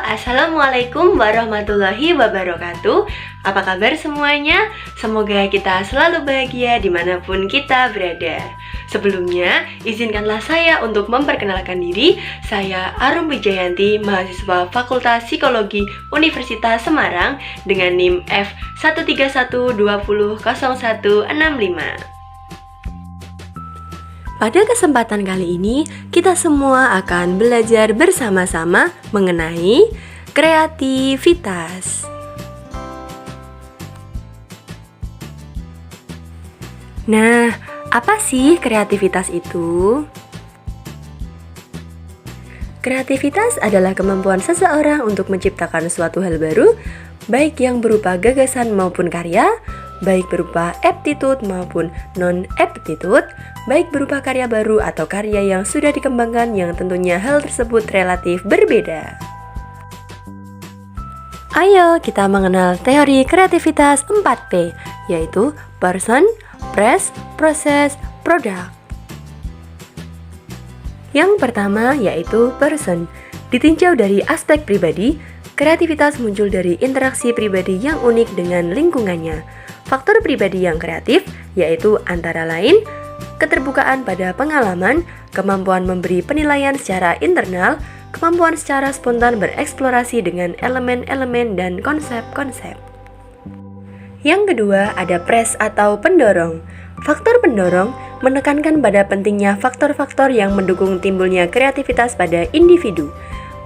Assalamualaikum warahmatullahi wabarakatuh. Apa kabar semuanya? Semoga kita selalu bahagia dimanapun kita berada. Sebelumnya, izinkanlah saya untuk memperkenalkan diri. Saya Arum Wijayanti, mahasiswa Fakultas Psikologi Universitas Semarang dengan NIM F131200165. Pada kesempatan kali ini, kita semua akan belajar bersama-sama mengenai kreativitas. Nah, apa sih kreativitas itu? Kreativitas adalah kemampuan seseorang untuk menciptakan suatu hal baru, baik yang berupa gagasan maupun karya, baik berupa aptitude maupun non-aptitude, baik berupa karya baru atau karya yang sudah dikembangkan yang tentunya hal tersebut relatif berbeda. Ayo kita mengenal teori kreativitas 4P, yaitu person, place, process, product. Yang pertama yaitu person. Ditinjau dari aspek pribadi, kreativitas muncul dari interaksi pribadi yang unik dengan lingkungannya. Faktor pribadi yang kreatif yaitu antara lain keterbukaan pada pengalaman, kemampuan memberi penilaian secara internal, kemampuan secara spontan bereksplorasi dengan elemen-elemen dan konsep-konsep. Yang kedua ada press atau pendorong. Faktor pendorong menekankan pada pentingnya faktor-faktor yang mendukung timbulnya kreativitas pada individu.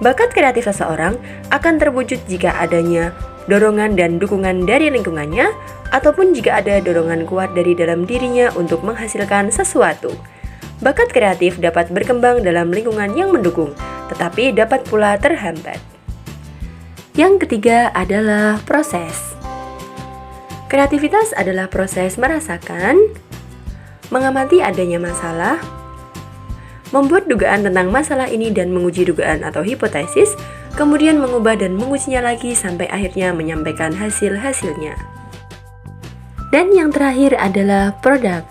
Bakat kreatif seseorang akan terwujud jika adanya dorongan dan dukungan dari lingkungannya, ataupun jika ada dorongan kuat dari dalam dirinya untuk menghasilkan sesuatu. Bakat kreatif dapat berkembang dalam lingkungan yang mendukung, tetapi dapat pula terhambat. Yang ketiga adalah proses. Kreativitas adalah proses merasakan, mengamati adanya masalah, membuat dugaan tentang masalah ini dan menguji dugaan atau hipotesis, kemudian mengubah dan mengujinya lagi sampai akhirnya menyampaikan hasil-hasilnya. Dan yang terakhir adalah produk.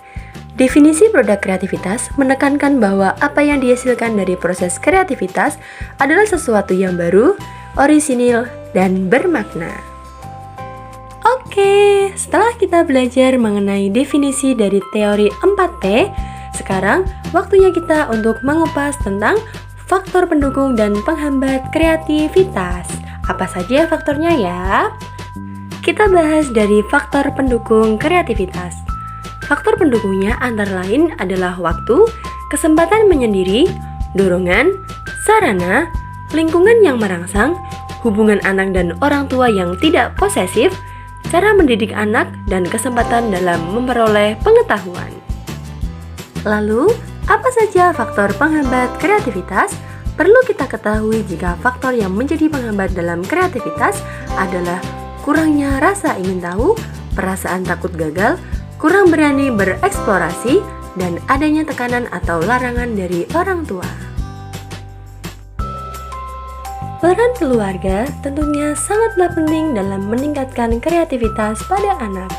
Definisi produk kreativitas menekankan bahwa apa yang dihasilkan dari proses kreativitas adalah sesuatu yang baru, orisinil, dan bermakna. Oke, setelah kita belajar mengenai definisi dari teori 4P, sekarang waktunya kita untuk mengupas tentang faktor pendukung dan penghambat kreativitas. Apa saja faktornya ya? Kita bahas dari faktor pendukung kreativitas. Faktor pendukungnya antara lain adalah waktu, kesempatan menyendiri, dorongan, sarana, lingkungan yang merangsang, hubungan anak dan orang tua yang tidak posesif, cara mendidik anak, dan kesempatan dalam memperoleh pengetahuan. Lalu, apa saja faktor penghambat kreativitas? Perlu kita ketahui jika faktor yang menjadi penghambat dalam kreativitas adalah kurangnya rasa ingin tahu, perasaan takut gagal, kurang berani bereksplorasi, dan adanya tekanan atau larangan dari orang tua. Peran keluarga tentunya sangatlah penting dalam meningkatkan kreativitas pada anak.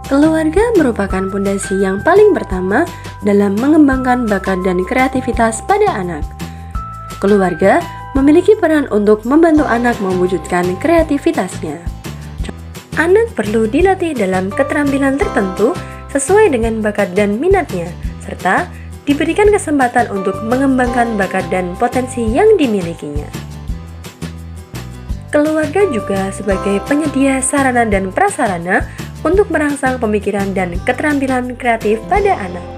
Keluarga merupakan fondasi yang paling pertama dalam mengembangkan bakat dan kreativitas pada anak. Keluarga memiliki peran untuk membantu anak mewujudkan kreativitasnya. Anak perlu dilatih dalam keterampilan tertentu sesuai dengan bakat dan minatnya, serta diberikan kesempatan untuk mengembangkan bakat dan potensi yang dimilikinya. Keluarga juga sebagai penyedia sarana dan prasarana untuk merangsang pemikiran dan keterampilan kreatif pada anak.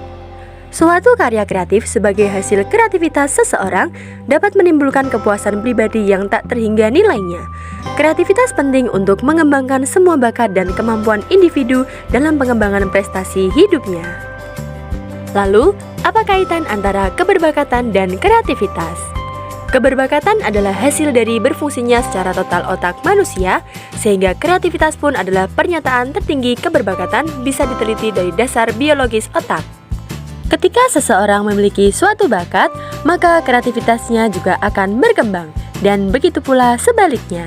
Suatu karya kreatif sebagai hasil kreativitas seseorang dapat menimbulkan kepuasan pribadi yang tak terhingga nilainya. Kreativitas penting untuk mengembangkan semua bakat dan kemampuan individu dalam pengembangan prestasi hidupnya. Lalu, apa kaitan antara keberbakatan dan kreativitas? Keberbakatan adalah hasil dari berfungsinya secara total otak manusia, sehingga kreativitas pun adalah pernyataan tertinggi keberbakatan bisa diteliti dari dasar biologis otak. Ketika seseorang memiliki suatu bakat, maka kreativitasnya juga akan berkembang, dan begitu pula sebaliknya.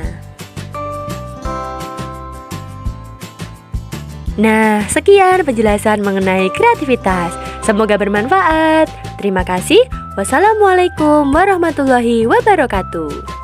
Nah, sekian penjelasan mengenai kreativitas. Semoga bermanfaat. Terima kasih. Wassalamualaikum warahmatullahi wabarakatuh.